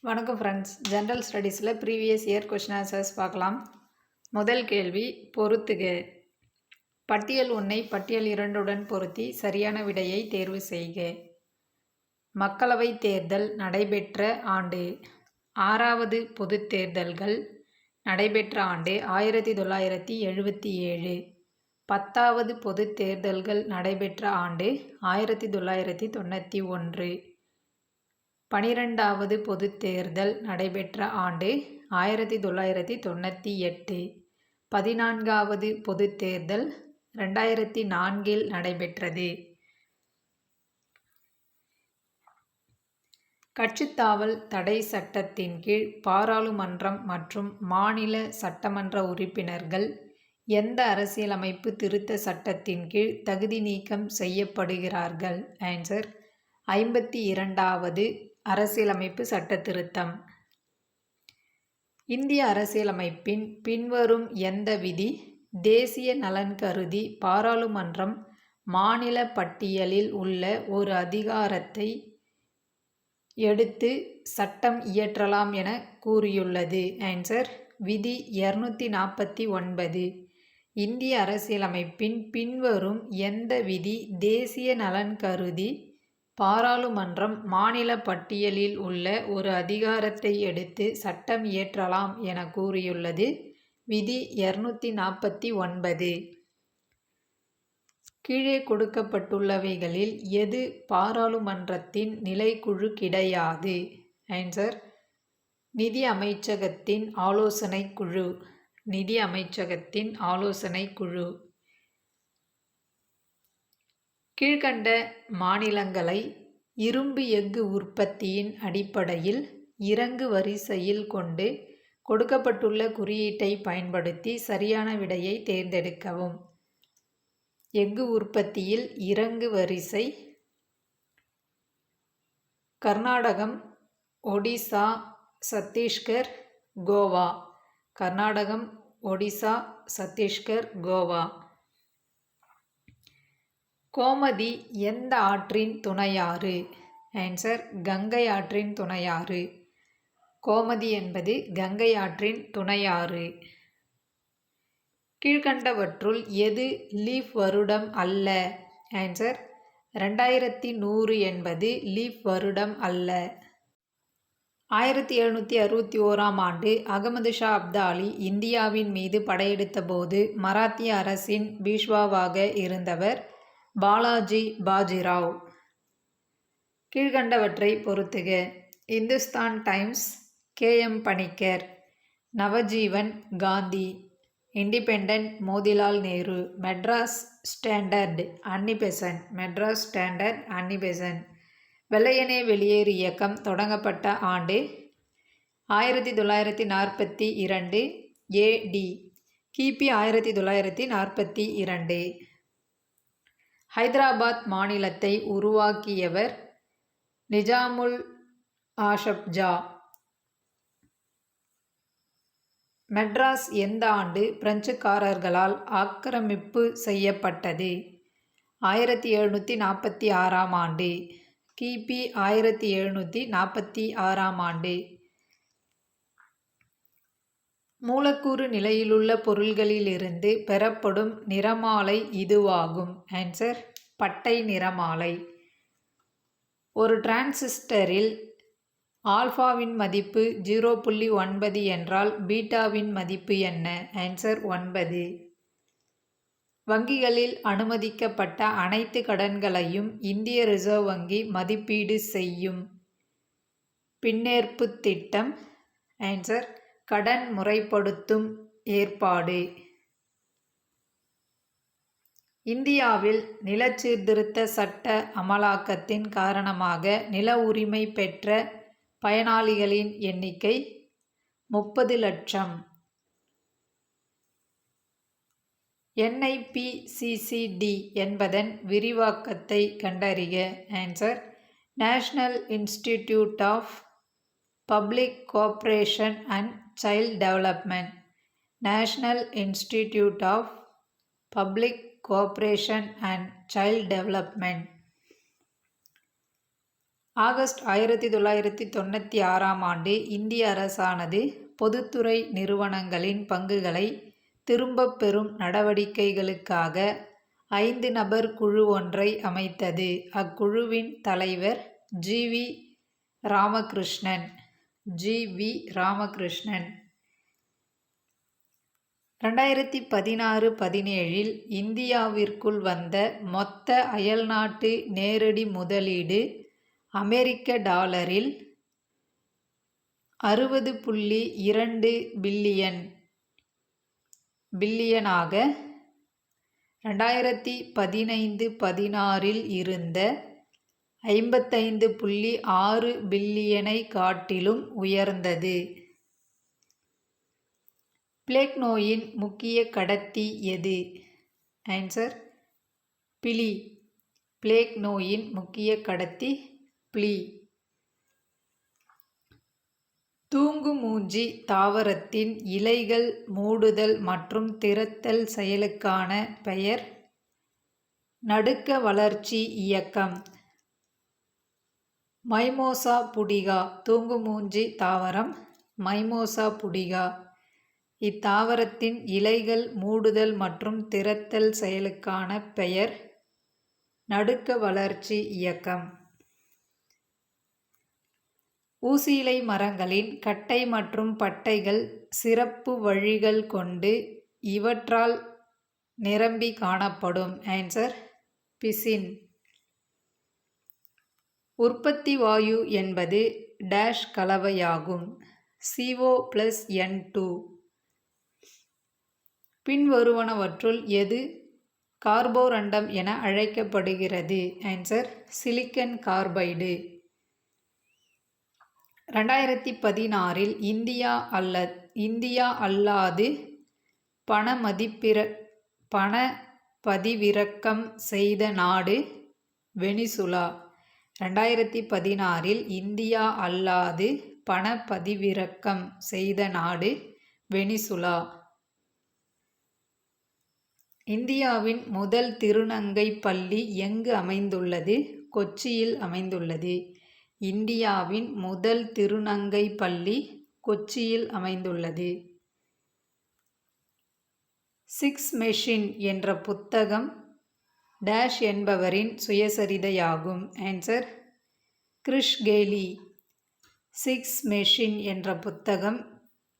வணக்கம் friends. General ஸ்டடீஸில் previous year question answers பார்க்கலாம். முதல் கேள்வி, பொறுத்துக. பட்டியல் 1 பட்டியல் 2 பொருத்தி சரியான விடையை தேர்வு செய்க. மக்களவை தேர்தல் நடைபெற்ற ஆண்டு. 6வது பொதுத் தேர்தல்கள் நடைபெற்ற ஆண்டு 1977. 10வது பொதுத் தேர்தல்கள் நடைபெற்ற ஆண்டு 1991. 12வது பொதுத் தேர்தல் நடைபெற்ற ஆண்டு 1998. 14வது பொதுத் தேர்தல் 2004 நடைபெற்றது. கட்சித்தாவல் தடை சட்டத்தின் கீழ் பாராளுமன்றம் மற்றும் மாநில சட்டமன்ற உறுப்பினர்கள் எந்த அரசியலமைப்பு திருத்த சட்டத்தின் கீழ் தகுதி நீக்கம் செய்யப்படுகிறார்கள்? ஆன்சர் 52வது அரசியலமைப்பு சட்ட திருத்தம். இந்திய அரசியலமைப்பின் பின்வரும் எந்த விதி தேசிய நலன் கருதி பாராளுமன்றம் மாநில பட்டியலில் உள்ள ஒரு அதிகாரத்தை எடுத்து சட்டம் இயற்றலாம் என கூறியுள்ளது? ஆன்சர் விதி 249. இந்திய அரசியலமைப்பின் பின்வரும் எந்த விதி தேசிய நலன் கருதி பாராளுமன்றம் மாநில பட்டியலில் உள்ள ஒரு அதிகாரத்தை எடுத்து சட்டம் இயற்றலாம் என கூறியுள்ளது? விதி 249. கீழே கொடுக்கப்பட்டுள்ளவைகளில் எது பாராளுமன்றத்தின் நிலைக்குழு கிடையாது? ஆன்சர் நிதி அமைச்சகத்தின் ஆலோசனை குழு. நிதி அமைச்சகத்தின் ஆலோசனை குழு. கீழ்கண்ட மாநிலங்களை இரும்பு எஃகு உற்பத்தியின் அடிப்படையில் இறங்கு வரிசையில் கொண்டு கொடுக்கப்பட்டுள்ள குறியீட்டை பயன்படுத்தி சரியான விடையை தேர்ந்தெடுக்கவும். எஃகு உற்பத்தியில் இறங்கு வரிசை: கர்நாடகம், ஒடிசா, சத்தீஸ்கர், கோவா. கர்நாடகம், ஒடிசா, சத்தீஸ்கர், கோவா. கோமதி எந்த ஆற்றின் துணையாறு? ஆன்சர் கங்கை ஆற்றின் துணையாறு. கோமதி என்பது கங்கை ஆற்றின் துணையாறு. கீழ்கண்டவற்றுள் எது லீப் வருடம் அல்ல? ஆன்சர் 2100 என்பது லீப் வருடம் அல்ல. 1761ஆம் ஆண்டு அகமது ஷா அப்தாலி இந்தியாவின் மீது படையெடுத்த போது மராத்திய அரசின் பீஷ்வாவாக இருந்தவர் பாலாஜி பாஜிராவ். கீழ்கண்டவற்றை பொறுத்துக. Hindustan Times K M. Panikkar. Navajivan Gandhi. Independent Motilal Nehru. Madras standard Annie Besant. Madras standard Annie Besant. வெள்ளையனே வெளியேறு இயக்கம் தொடங்கப்பட்ட ஆண்டு 1942 AD. கிபி 1942. ஹைதராபாத் மாநிலத்தை உருவாக்கியவர் நிஜாமுல் ஆஷப்ஜா. மெட்ராஸ் எந்த ஆண்டு பிரெஞ்சுக்காரர்களால் ஆக்கிரமிப்பு செய்யப்பட்டது? 1746ஆம் ஆண்டு. கிபி 1746ஆம் ஆண்டு. மூலக்கூறு நிலையிலுள்ள பொருள்களிலிருந்து பெறப்படும் நிறமாலை இதுவாகும். ஆன்சர் பட்டை நிறமாலை. ஒரு டிரான்சிஸ்டரில் ஆல்ஃபாவின் மதிப்பு 0.9 என்றால் பீட்டாவின் மதிப்பு என்ன? ஆன்சர் 9. வங்கிகளில் அனுமதிக்கப்பட்ட அனைத்து கடன்களையும் இந்திய ரிசர்வ் வங்கி மதிப்பீடு செய்யும் பின்னேற்பு திட்டம்? ஆன்சர் கடன் முறைப்படுத்தும் ஏற்பாடு. இந்தியாவில் நிலச்சீர்திருத்த சட்ட அமலாக்கத்தின் காரணமாக நில உரிமை பெற்ற பயனாளிகளின் எண்ணிக்கை 30 லட்சம். NIPCCD என்பதன் விரிவாக்கத்தை கண்டறிக. Answer national institute of public cooperation and child development. National institute of public cooperation and child development. August 1996ஆம் ஆண்டு இந்திய அரசானது பொதுத்துறை நிறுவனங்களின் பங்குகளை திரும்பப் பெறும் நடவடிக்கைகளுக்காக 5 நபர் குழு ஒன்றை அமைத்தது. அக்குழுவின் தலைவர் ஜி.வி. ராமகிருஷ்ணன். 2016-17இல் இந்தியாவிற்குள் வந்த மொத்த அயல்நாட்டு நேரடி முதலீடு அமெரிக்க டாலரில் 60.2 பில்லியனாக 2015-16இல் இருந்த 55.6 பில்லியனை காட்டிலும் உயர்ந்தது. பிளேக் நோயின் முக்கிய கடத்தி எது? ஆன்சர் பிலி. பிளேக் நோயின் முக்கிய கடத்தி பிலி. தூங்குமூஞ்சி தாவரத்தின் இலைகள் மூடுதல் மற்றும் திறத்தல் செயலுக்கான பெயர் நடுக்க வளர்ச்சி இயக்கம். மைமோசா புடிகா. தூங்குமூஞ்சி தாவரம் மைமோசா புடிகா. இத்தாவரத்தின் இலைகள் மூடுதல் மற்றும் திறத்தல் செயலுக்கான பெயர் நடுக்க வளர்ச்சி இயக்கம். ஊசியிலை மரங்களின் கட்டை மற்றும் பட்டைகள் சிறப்பு வழிகள் கொண்டு இவற்றால் நிரம்பி காணப்படும். ஆன்சர் பிசின். உற்பத்தி வாயு என்பது டேஷ் கலவையாகும். CO+N2. பின்வருவனவற்றுள் எது கார்போரண்டம் என அழைக்கப்படுகிறது? Answer silicon carbide. 2016இல் இந்தியா அல்லாது பணப்பதிவிறக்கம் செய்த நாடு வெனிசுலா. 2016இல் இந்தியா அல்லாது பணப்பதிவிறக்கம் செய்த நாடு வெனிசுலா. இந்தியாவின் முதல் திருநங்கை பள்ளி எங்கு அமைந்துள்ளது? கொச்சியில் அமைந்துள்ளது. இந்தியாவின் முதல் திருநங்கை பள்ளி கொச்சியில் அமைந்துள்ளது. சிக்ஸ் மெஷின் என்ற புத்தகம் டேஷ் என்பவரின் சுயசரிதையாகும். Answer Chris Gayle. Six machine என்ற புத்தகம்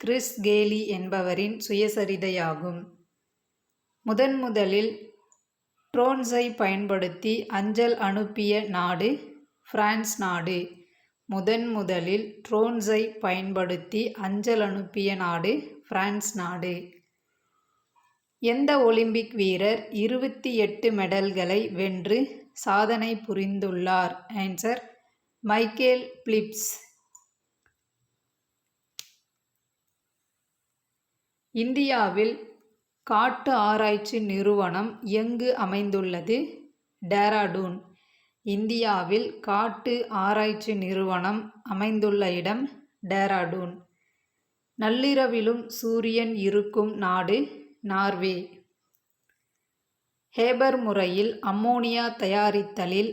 கிறிஸ் கெய்லி என்பவரின் சுயசரிதையாகும். முதலில் ட்ரோன்ஸை பயன்படுத்தி அஞ்சல் அனுப்பிய நாடு பிரான்ஸ் நாடு. முதலில் ட்ரோன்ஸை பயன்படுத்தி அஞ்சல் அனுப்பிய நாடு பிரான்ஸ் நாடு. எந்த ஒலிம்பிக் வீரர் 28 மெடல்களை வென்று சாதனை புரிந்துள்ளார்? Answer Michael Philips. இந்தியாவில் காட்டு ஆராய்ச்சி நிறுவனம் எங்கு அமைந்துள்ளது? டேராடூன். இந்தியாவில் காட்டு ஆராய்ச்சி நிறுவனம் அமைந்துள்ள இடம் டேராடூன். நள்ளிரவிலும் சூரியன் இருக்கும் நாடு நார்வே. ஹேபர் முறையில் அம்மோனியா தயாரித்தலில்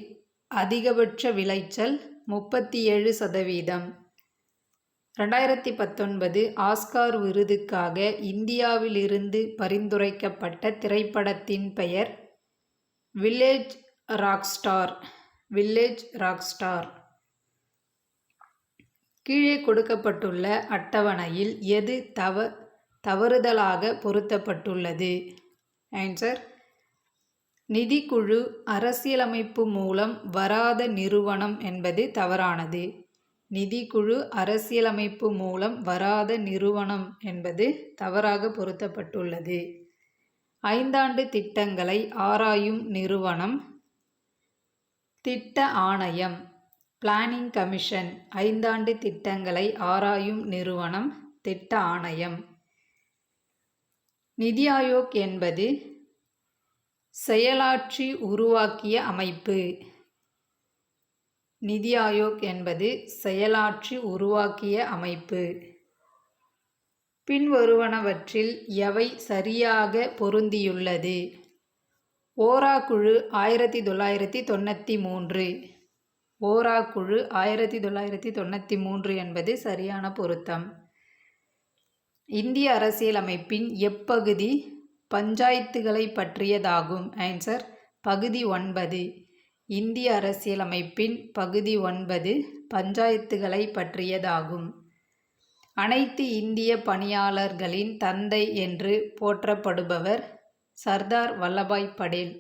அதிகபட்ச விளைச்சல் 37%. 2019 ஆஸ்கார் விருதுக்காக இந்தியாவிலிருந்து பரிந்துரைக்கப்பட்ட திரைப்படத்தின் பெயர் வில்லேஜ் ராக்ஸ்டார். கீழே கொடுக்கப்பட்டுள்ள அட்டவணையில் எது தவறுதலாக பொருத்தப்பட்டுள்ளது? ஆன்சர் நிதிக்குழு அரசியலமைப்பு மூலம் வராத நிறுவனம் என்பது தவறானது. நிதிக்குழு அரசியலமைப்பு மூலம் வராத நிறுவனம் என்பது தவறாக பொருத்தப்பட்டுள்ளது. 5 ஆண்டு திட்டங்களை ஆராயும் நிறுவனம் திட்ட ஆணையம். Planning commission. 5 ஆண்டு திட்டங்களை ஆராயும் நிறுவனம் திட்ட ஆணையம். நிதி ஆயோக் என்பது செயலாட்சி உருவாக்கிய அமைப்பு. நிதி ஆயோக் என்பது செயலாட்சி உருவாக்கிய அமைப்பு. பின்வருவனவற்றில் எவை சரியாக பொருந்தியுள்ளது? ஓரா குழு 1993. ஓரா குழு 1993 என்பது சரியான பொருத்தம். இந்திய அரசியலமைப்பின் எப்பகுதி பஞ்சாயத்துகளை பற்றியதாகும்? ஆன்சர் பகுதி 9. இந்திய அரசியலமைப்பின் பகுதி 9 பஞ்சாயத்துகளை பற்றியதாகும். அனைத்து இந்திய பணியாளர்களின் தந்தை என்று போற்றப்படுபவர் சர்தார் வல்லபாய் படேல்.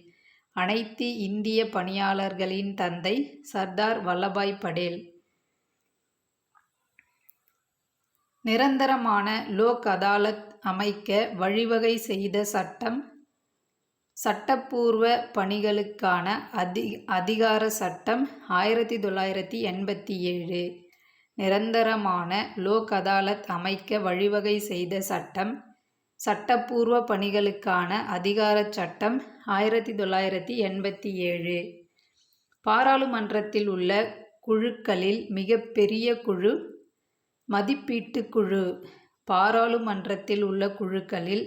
அனைத்து இந்திய பணியாளர்களின் தந்தை சர்தார் வல்லபாய் படேல். நிரந்தரமான லோக் அதாலத் அமைக்க வழிவகை செய்த சட்டம் சட்டப்பூர்வ பணிகளுக்கான அதிகார சட்டம் 1987. நிரந்தரமான லோக் அதாலத் அமைக்க வழிவகை செய்த சட்டம் சட்டப்பூர்வ பணிகளுக்கான அதிகார சட்டம் 1987. பாராளுமன்றத்தில் உள்ள குழுக்களில் மிகப்பெரிய குழு மதிப்பீட்டு குழு. பாராளுமன்றத்தில் உள்ள குழுக்களில்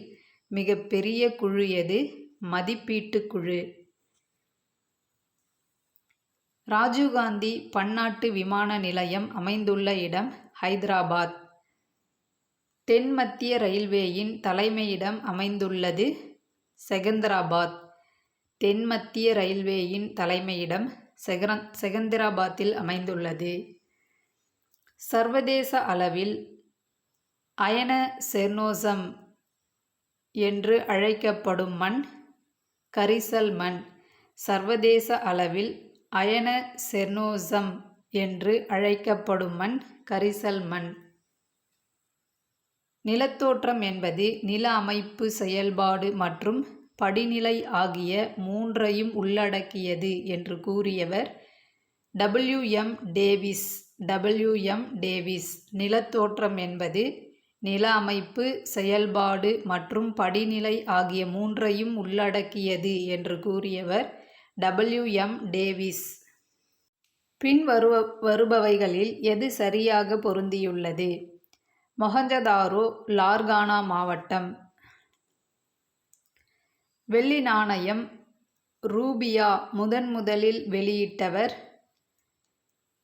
மிகப்பெரிய குழு எது? மதிப்பீட்டு குழு. ராஜீவ்காந்தி பன்னாட்டு விமான நிலையம் அமைந்துள்ள இடம் ஹைதராபாத். தென் மத்திய ரயில்வேயின் தலைமையிடம் அமைந்துள்ளது செகந்திராபாத். தென் மத்திய ரயில்வேயின் தலைமையிடம் செகந்திராபாத்தில் அமைந்துள்ளது. சர்வதேச அளவில் அயன செர்னோசம் என்று அழைக்கப்படும் மண் கரிசல் மண். சர்வதேச அளவில் அயன செர்னோசம் என்று அழைக்கப்படும் மண் கரிசல் மண். நிலத்தோற்றம் என்பது நில அமைப்பு, செயல்பாடு மற்றும் படிநிலை ஆகிய மூன்றையும் உள்ளடக்கியது என்று கூறியவர் W.M. டேவிஸ். W.M. டேவிஸ். நிலத்தோற்றம் என்பது நில அமைப்பு, செயல்பாடு மற்றும் படிநிலை ஆகிய மூன்றையும் உள்ளடக்கியது என்று கூறியவர் W.M. டேவிஸ். பின்வருபவைகளில் எது சரியாக பொருந்தியுள்ளது? மொஹஞ்சதாரோ லார்கானா மாவட்டம். வெள்ளி நாணயம் ரூபியா முதலில் வெளியிட்டவர்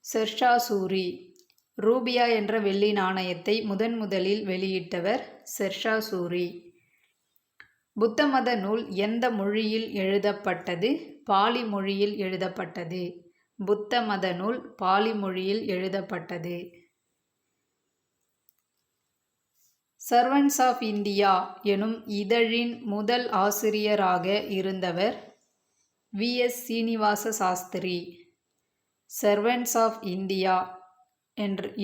ஷெர்ஷா சூரி. ரூபியா என்ற வெள்ளி நாணயத்தை முதலில் வெளியிட்டவர் ஷெர்ஷா சூரி. புத்த மத நூல் எந்த மொழியில் எழுதப்பட்டது? பாலி மொழியில் எழுதப்பட்டது. புத்த மத நூல் பாலி மொழியில் எழுதப்பட்டது. சர்வன்ட்ஸ் ஆஃப் இந்தியா எனும் இதழின் முதல் ஆசிரியராக இருந்தவர் V.S. Srinivasa Sastri. Servants of India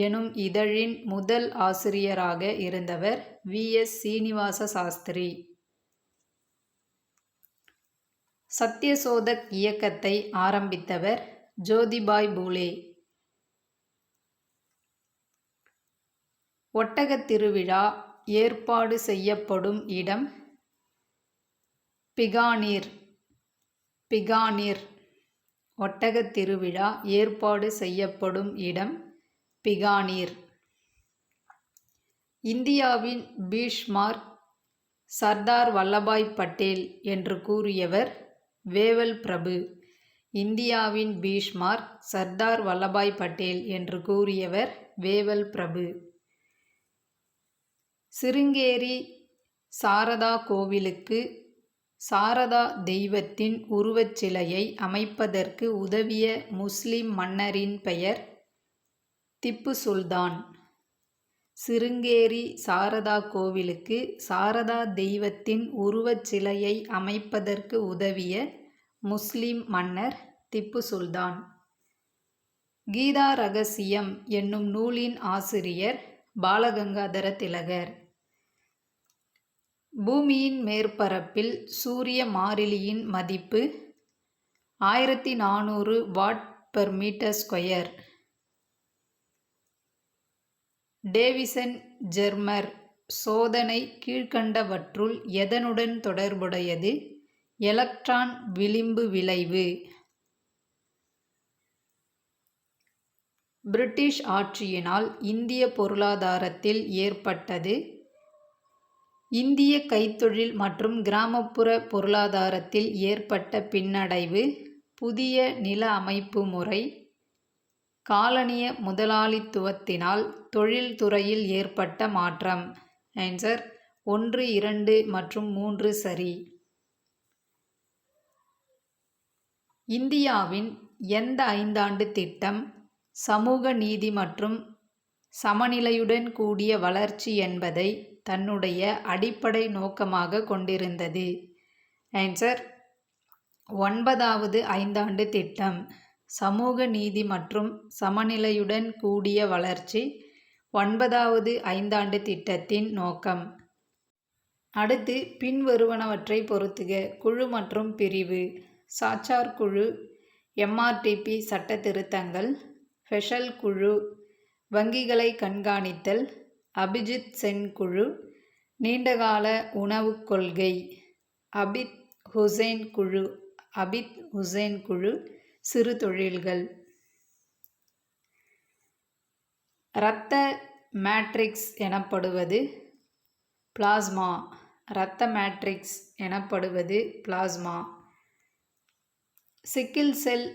எனும் இதழின் முதல் ஆசிரியராக இருந்தவர் V.S. சீனிவாச சாஸ்திரி. சத்யசோதக் இயக்கத்தை ஆரம்பித்தவர் ஜோதிபாய் பூலே. ஒட்டகத் திருவிழா ஏற்பாடு செய்யப்படும் இடம் பிகானீர். பிகானீர். ஒட்டகத் திருவிழா ஏற்பாடு செய்யப்படும் இடம் பிகானீர். இந்தியாவின் பீஷ்மர் சர்தார் வல்லபாய் பட்டேல் என்று கூறியவர் வேவல் பிரபு. இந்தியாவின் பீஷ்மர் சர்தார் வல்லபாய் பட்டேல் என்று கூறியவர் வேவல் பிரபு. சிருங்கேரி சாரதா கோவிலுக்கு சாரதா தெய்வத்தின் உருவச் சிலையை அமைப்பதற்கு உதவிய முஸ்லிம் மன்னரின் பெயர் திப்பு சுல்தான். சிருங்கேரி சாரதா கோவிலுக்கு சாரதா தெய்வத்தின் உருவச் சிலையை அமைப்பதற்கு உதவிய முஸ்லிம் மன்னர் திப்பு சுல்தான். கீதா ரகசியம் என்னும் நூலின் ஆசிரியர் பாலகங்காதர திலகர். பூமியின் மேற்பரப்பில் சூரிய மாறிலியின் மதிப்பு 1400 வாட்/மீட்டர்². டேவிசன் ஜெர்மர் சோதனை கீழ்க்கண்டவற்றுள் எதனுடன் தொடர்புடையது? எலக்ட்ரான் விளிம்பு விளைவு. பிரிட்டிஷ் ஆட்சியினால் இந்திய பொருளாதாரத்தில் ஏற்பட்டது. இந்திய கைத்தொழில் மற்றும் கிராமப்புற பொருளாதாரத்தில் ஏற்பட்ட பின்னடைவு. புதிய நில அமைப்பு முறை. காலனிய முதலாளித்துவத்தினால் தொழில்துறையில் ஏற்பட்ட மாற்றம். ஆன்சர் 1, 2 மற்றும் 3 சரி. இந்தியாவின் எந்த 5 ஆண்டு திட்டம் சமூக நீதி மற்றும் சமநிலையுடன் கூடிய வளர்ச்சி என்பதை தன்னுடைய அடிப்படை நோக்கமாக கொண்டிருந்தது? ஆன்சர் 9வது 5 ஆண்டு திட்டம். சமூக நீதி மற்றும் சமநிலையுடன் கூடிய வளர்ச்சி 9வது 5 ஆண்டு திட்டத்தின் நோக்கம். அடுத்து பின்வருவனவற்றை பொறுத்துக. குழு மற்றும் பிரிவு. சாச்சார் குழு, எம்ஆர்டிபி சட்ட திருத்தங்கள், ஸ்பெஷல் குழு, வங்கிகளை கண்காணித்தல், அபிஜித் சென் குழு, நீண்டகால உணவுக் கொள்கை, அபித் ஹுசைன் குழு, சிறு தொழில்கள். இரத்த மேட்ரிக்ஸ் எனப்படுவது பிளாஸ்மா. இரத்த மேட்ரிக்ஸ் எனப்படுவது பிளாஸ்மா. சிக்கிள் செல்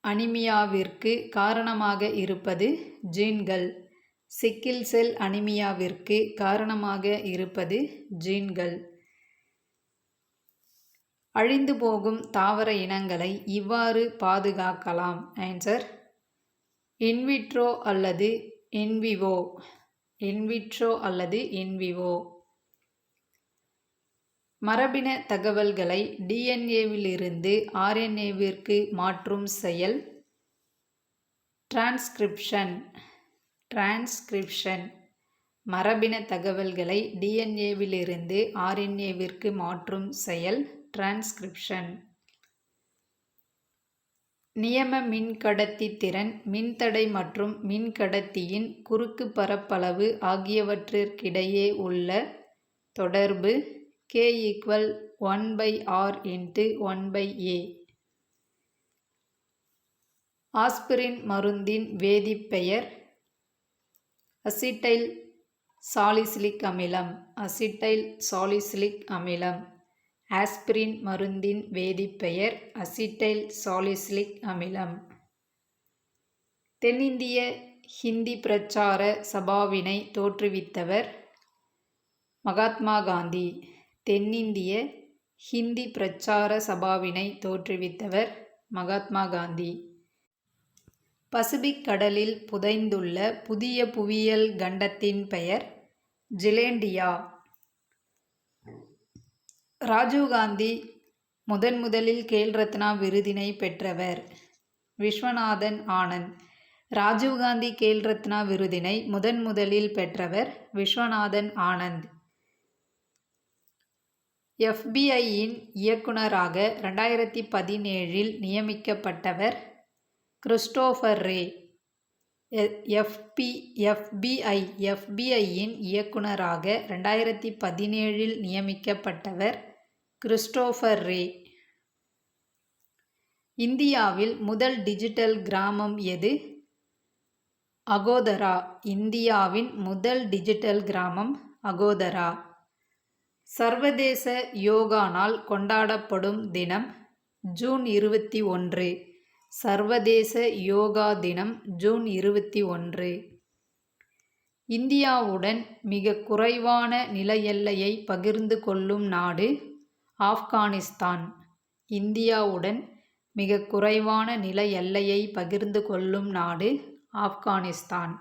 அனிமியாவிற்கு காரணமாக இருப்பது ஜீன்கள். சிக்கிள் செல் அனிமியாவிற்கு காரணமாக இருப்பது ஜீன்கள். அழிந்து போகும் தாவர இனங்களை இவ்வாறு பாதுகாக்கலாம்? ஆன்சர் இன்விட்ரோ அல்லது இன்விவோ. இன்விட்ரோ அல்லது இன்விவோ. மரபின தகவல்களை டிஎன்ஏவிலிருந்து ஆர்என்ஏவிற்கு மாற்றும் செயல் டிரான்ஸ்கிரிப்ஷன். டிரான்ஸ்கிரிப்ஷன். மரபின தகவல்களை டிஎன்ஏவிலிருந்து ஆர்என்ஏவிற்கு மாற்றும் செயல் டிரான்ஸ்கிரிப்ஷன். நியம மின்கடத்தி திறன், மின்தடை மற்றும் மின்கடத்தியின் குறுக்கு பரப்பளவு ஆகியவற்றிற்கிடையே உள்ள தொடர்பு K = 1/R × 1/A. ஆஸ்பிரின் மருந்தின் வேதிப்பெயர் அசிட்டைல் சாலிசிலிக் அமிலம். அசிட்டைல் சாலிசிலிக் அமிலம். ஆஸ்பிரின் மருந்தின் வேதிப்பெயர் அசிட்டைல் சாலிசிலிக் அமிலம். தென்னிந்திய ஹிந்தி பிரச்சார சபாவினை தோற்றுவித்தவர் மகாத்மா காந்தி. தென்னிந்திய ஹிந்தி பிரச்சார சபாவினை தோற்றுவித்தவர் மகாத்மா காந்தி. பசிபிக் கடலில் புதைந்துள்ள புதிய புவியியல் கண்டத்தின் பெயர் ஜிலேண்டியா. ராஜீவ்காந்தி முதலில் கேல் ரத்னா விருதினை பெற்றவர் விஸ்வநாதன் ஆனந்த். ராஜீவ்காந்தி கேல் ரத்னா விருதினை முதலில் பெற்றவர் விஸ்வநாதன் ஆனந்த். எஃபிஐயின் இயக்குனராக 2017 நியமிக்கப்பட்டவர் கிறிஸ்டோபர் ரே. எஃபிஐயின் இயக்குனராக 2017 நியமிக்கப்பட்டவர் கிறிஸ்டோபர் ரே. இந்தியாவில் முதல் டிஜிட்டல் கிராமம் எது? அகோதரா. இந்தியாவின் முதல் டிஜிட்டல் கிராமம் அகோதரா. சர்வதேச யோகா நாள் கொண்டாடப்படும் தினம் ஜூன் 21. சர்வதேச யோகா தினம் ஜூன் 21. இந்தியாவுடன் மிக குறைவான நில எல்லையை பகிர்ந்து கொள்ளும் நாடு ஆப்கானிஸ்தான். இந்தியாவுடன் மிக குறைவான நில எல்லையை பகிர்ந்து கொள்ளும் நாடு ஆப்கானிஸ்தான்.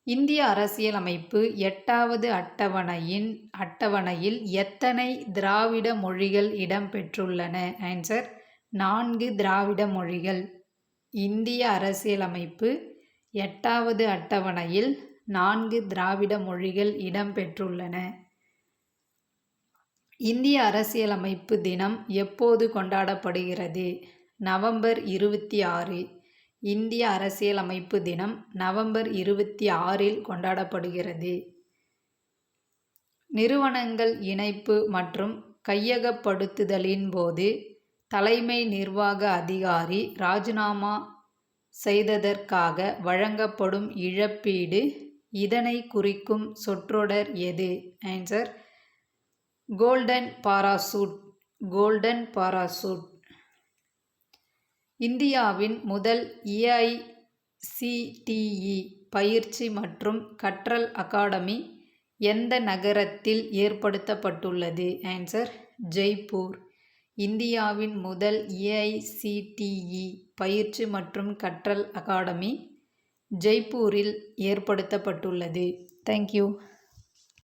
இந்திய அரசியலமைப்பு 8வது அட்டவணையில் எத்தனை திராவிட மொழிகள் இடம்பெற்றுள்ளன? ஆன்சர் 4 திராவிட மொழிகள். இந்திய அரசியலமைப்பு 8வது அட்டவணையில் 4 திராவிட மொழிகள் இடம்பெற்றுள்ளன. இந்திய அரசியலமைப்பு தினம் எப்போது கொண்டாடப்படுகிறது? நவம்பர் 26. இந்திய அரசியலமைப்பு தினம் நவம்பர் 26 கொண்டாடப்படுகிறது. நிறுவனங்கள் இணைப்பு மற்றும் கையகப்படுத்துதலின் போது தலைமை நிர்வாக அதிகாரி ராஜினாமா செய்ததற்காக வழங்கப்படும் இழப்பீடு. இதனை குறிக்கும் சொற்றொடர் எது? Answer golden parachute. Golden parachute. இந்தியாவின் முதல் ஏஐசிடிஇ பயிற்சி மற்றும் கற்றல் அகாடமி எந்த நகரத்தில் ஏற்படுத்தப்பட்டுள்ளது? ஆன்சர் ஜெய்ப்பூர். இந்தியாவின் முதல் ஏஐசிடிஇ பயிற்சி மற்றும் கற்றல் அகாடமி ஜெய்ப்பூரில் ஏற்படுத்தப்பட்டுள்ளது. தேங்க்யூ.